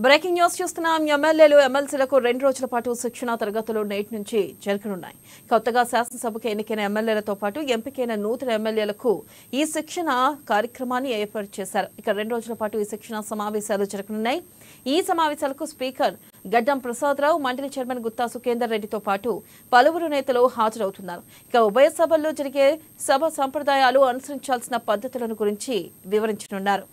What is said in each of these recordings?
Breaking news చూస్తున్నాం. ఎమ్మెల్యేలు ఎమ్మెల్సీలకు 2 రోజుల పాటు శిక్షణ తరగతులు నేటి నుంచి జరగనున్నాయి. కొత్తగా శాసనసభకు ఎన్నికైన ఎమ్మెల్యేలతో పాటు ఎంపికైన నూతన ఎమ్మెల్యేలకు ఈ శిక్షణ కార్యక్రమాన్ని ఏర్పాటు చేశారు. ఇక 2 రోజుల పాటు ఈ శిక్షణ సమావేశాలు జరగనున్నాయి. ఈ సమావేశాలకు స్పీకర్ గడ్డం ప్రసాదరావు, మండలి చైర్మన్ గుత్తా సుఖేందర్ రెడ్డితో పాటు పలువురు నేతలు హాజరవుతున్నారు. ఇక ఉభయ సభల్లో జరిగే సభ సంప్రదాయాలు, అనుసరించాల్సిన పద్ధతులను గురించి వివరించనున్నారు.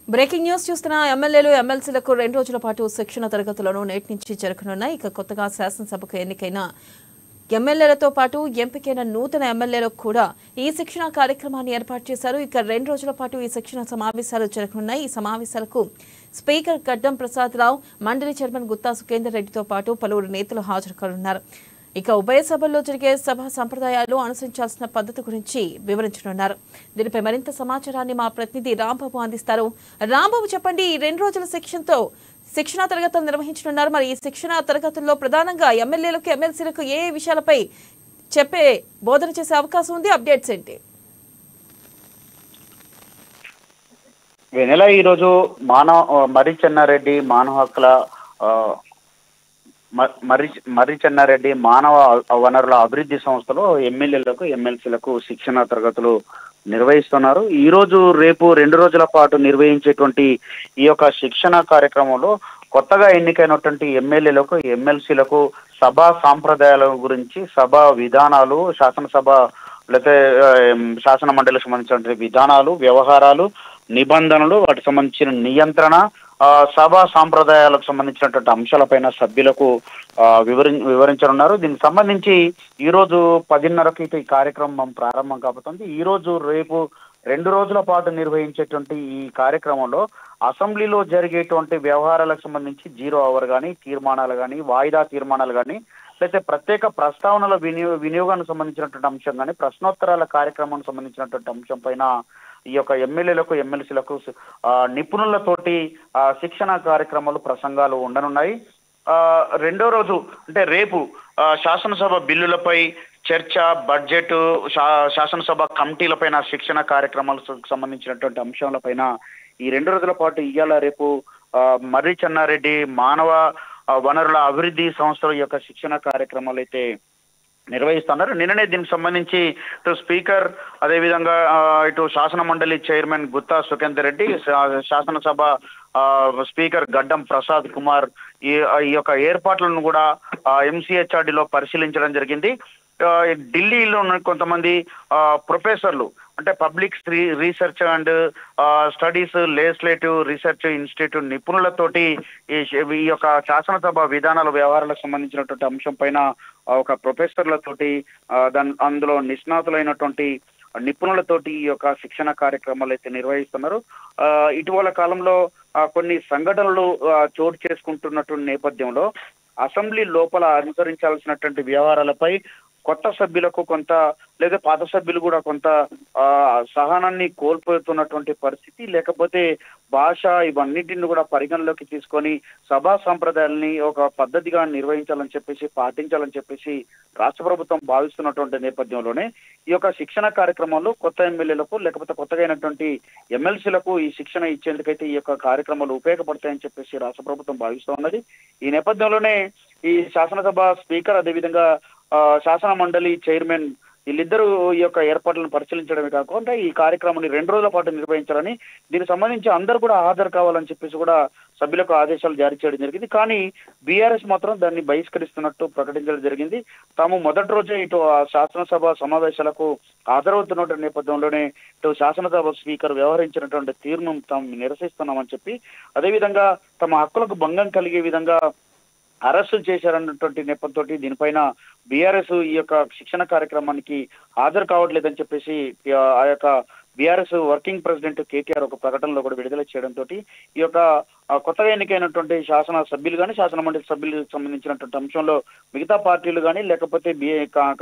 బ్రేకింగ్ న్యూస్ చూస్తున్న ఎమ్మెల్యేలు ఎమ్మెల్సీలకు 2 రోజుల పాటు శిక్షణ తరగతులను నేటి నుంచి జరగనున్నాయి. ఇక కొత్తగా శాసనసభకు ఎన్నికైన ఎమ్మెల్యేలతో పాటు ఎంపికైన నూతన ఎమ్మెల్యేలకు కూడా ఈ శిక్షణ కార్యక్రమాన్ని ఏర్పాటు చేశారు. ఇక 2 రోజుల పాటు ఈ శిక్షణ సమావేశాలు జరగనున్నాయి. ఈ సమావేశాలకు స్పీకర్ గడ్డం ప్రసాదరావు, మండలి చైర్మన్ గుత్తా సుఖేందర్ రెడ్డితో పాటు పలువురు నేతలు హాజరు కానున్నారు. ఇక ఉభయ సభల్లో జరిగే సభ సంప్రదాయాలు, అనుసరించాల్సిన పద్ధతి గురించి వివరించనున్నారు. దీనిపై మరింత సమాచారాన్ని మా ప్రతినిధి రాంబాబు అందిస్తారు. రాంబాబు, చెప్పండి, ఈ 2 రోజుల శిక్షణ తరగతులు నిర్వహించనున్నారు. మరి ఈ శిక్షణ తరగతుల్లో ప్రధానంగా ఎమ్మెల్యేలకు, ఎమ్మెల్సీలకు ఏ విషయాలపై బోధన చేసే అవకాశం ఉంది? అప్డేట్స్ ఏంటి? వెనెల ఈరోజు మర్రి చెన్నారెడ్డి మానవ హక్కుల మర్రి చెన్నారెడ్డి మానవ వనరుల అభివృద్ధి సంస్థలో ఎమ్మెల్యేలకు, ఎమ్మెల్సీలకు శిక్షణ తరగతులు నిర్వహిస్తున్నారు. ఈ రోజు, రేపు 2 రోజుల పాటు నిర్వహించేటువంటి ఈ యొక్క శిక్షణ కార్యక్రమంలో కొత్తగా ఎన్నికైనటువంటి ఎమ్మెల్యేలకు, ఎమ్మెల్సీలకు సభా సాంప్రదాయాల గురించి, సభా విధానాలు, శాసనసభ లేకపోతే శాసన మండలికి సంబంధించినటువంటి విధానాలు, వ్యవహారాలు, నిబంధనలు, వాటికి సంబంధించిన నియంత్రణ, సభా సాంప్రదాయాలకు సంబంధించినటువంటి అంశాలపైన సభ్యులకు వివరించనున్నారు. దీనికి సంబంధించి ఈ రోజు 10:30కి ఈ కార్యక్రమం ప్రారంభం కాబోతుంది. ఈ రోజు, రేపు 2 రోజుల పాటు నిర్వహించేటువంటి ఈ కార్యక్రమంలో అసెంబ్లీలో జరిగేటువంటి వ్యవహారాలకు సంబంధించి 0 అవర్ కానీ, తీర్మానాలు కానీ, వాయిదా తీర్మానాలు కానీ, లేకపోతే ప్రత్యేక ప్రస్తావనల వినియోగానికి సంబంధించినటువంటి అంశం కానీ, ప్రశ్నోత్తరాల కార్యక్రమానికి సంబంధించినటువంటి అంశం పైన ఈ యొక్క ఎమ్మెల్యేలకు, ఎమ్మెల్సీలకు నిపుణులతోటి శిక్షణ కార్యక్రమాలు, ప్రసంగాలు ఉండనున్నాయి. 2వ రోజు అంటే రేపు శాసనసభ బిల్లులపై చర్చ, బడ్జెట్, శాసనసభ కమిటీలపైన శిక్షణ కార్యక్రమాలకు సంబంధించినటువంటి అంశాలపైన ఈ 2 రోజుల పాటు ఇవాళ, రేపు మర్రి చెన్నారెడ్డి మానవ వనరుల అభివృద్ధి సంస్థల యొక్క శిక్షణ కార్యక్రమాలు అయితే నిర్వహిస్తున్నారు. నిన్ననే దీనికి సంబంధించి ఇటు స్పీకర్, అదేవిధంగా ఇటు శాసన మండలి చైర్మన్ గుత్తా సుఖేందర్ రెడ్డి, శాసనసభ స్పీకర్ గడ్డం ప్రసాద్ కుమార్ ఈ యొక్క ఏర్పాట్లను కూడా MCHRDలో పరిశీలించడం జరిగింది. ఢిల్లీలో ఉన్న కొంతమంది ప్రొఫెసర్లు, అంటే public research and studies legislative research institute నిపుణులతోటి ఈ యొక్క శాసనసభ విధానాల వ్యవహారాలకు సంబంధించినటువంటి అంశం పైన ఒక ప్రొఫెసర్లతోటి అందులో నిష్ణాతులైనటువంటి నిపుణులతోటి ఈ యొక్క శిక్షణ కార్యక్రమాలు అయితే నిర్వహిస్తున్నారు. ఇటీవల కాలంలో కొన్ని సంఘటనలు చోటు చేసుకుంటున్నటువంటి నేపథ్యంలో అసెంబ్లీ లోపల అనుసరించాల్సినటువంటి వ్యవహారాలపై కొత్త సభ్యులకు కొంత, లేదా పాత సభ్యులు కూడా కొంత సహనాన్ని కోల్పోతున్నటువంటి పరిస్థితి, లేకపోతే భాష, ఇవన్నిటిని కూడా పరిగణలోకి తీసుకొని సభా సంప్రదాయాలని ఒక పద్ధతిగా నిర్వహించాలని చెప్పేసి, పాటించాలని చెప్పేసి రాష్ట్ర ప్రభుత్వం భావిస్తున్నటువంటి నేపథ్యంలోనే ఈ యొక్క శిక్షణ కార్యక్రమంలో కొత్త ఎమ్మెల్యేలకు, లేకపోతే కొత్తగా అయినటువంటి ఎమ్మెల్సీలకు ఈ శిక్షణ ఇచ్చేందుకైతే ఈ యొక్క కార్యక్రమాలు ఉపయోగపడతాయని చెప్పేసి రాష్ట్ర ప్రభుత్వం భావిస్తూ ఉన్నది. ఈ నేపథ్యంలోనే ఈ శాసనసభ స్పీకర్, అదేవిధంగా శాసన మండలి చైర్మన్ వీళ్ళిద్దరూ ఈ యొక్క ఏర్పాట్లను పరిశీలించడమే కాకుండా ఈ కార్యక్రమాన్ని 2 రోజుల పాటు నిర్వహించాలని, దీనికి సంబంధించి అందరూ కూడా హాజరు కావాలని చెప్పేసి కూడా సభ్యులకు ఆదేశాలు జారీ చేయడం జరిగింది. కానీ బీఆర్ఎస్ మాత్రం దాన్ని బహిష్కరిస్తున్నట్టు ప్రకటించడం జరిగింది. తాము మొదటి రోజే ఇటు శాసనసభ సమావేశాలకు హాజరవుతున్న నేపథ్యంలోనే ఇటు శాసనసభ స్పీకర్ వ్యవహరించినటువంటి తీరును తాము నిరసిస్తున్నామని చెప్పి, అదేవిధంగా తమ హక్కులకు భంగం కలిగే విధంగా అరెస్టులు చేశారన్నటువంటి నేపథ్యంతో దీనిపైన బీఆర్ఎస్ ఈ యొక్క శిక్షణ కార్యక్రమానికి హాజరు కావట్లేదని చెప్పేసి ఆ యొక్క బీఆర్ఎస్ వర్కింగ్ ప్రెసిడెంట్ కేటీఆర్ ఒక ప్రకటనలో కూడా విడుదల చేయడంతో ఈ యొక్క కొత్తగా ఎన్నికైనటువంటి శాసన సభ్యులు కానీ, శాసన మండలి సభ్యులకు సంబంధించినటువంటి అంశంలో మిగతా పార్టీలు కానీ, లేకపోతే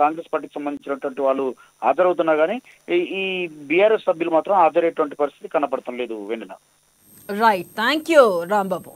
కాంగ్రెస్ పార్టీకి సంబంధించినటువంటి వాళ్ళు హాజరవుతున్నా కానీ ఈ బీఆర్ఎస్ సభ్యులు మాత్రం హాజరయ్యేటువంటి పరిస్థితి కనపడటం లేదు. వెండిన రైట్, థ్యాంక్ యూ రాంబాబు.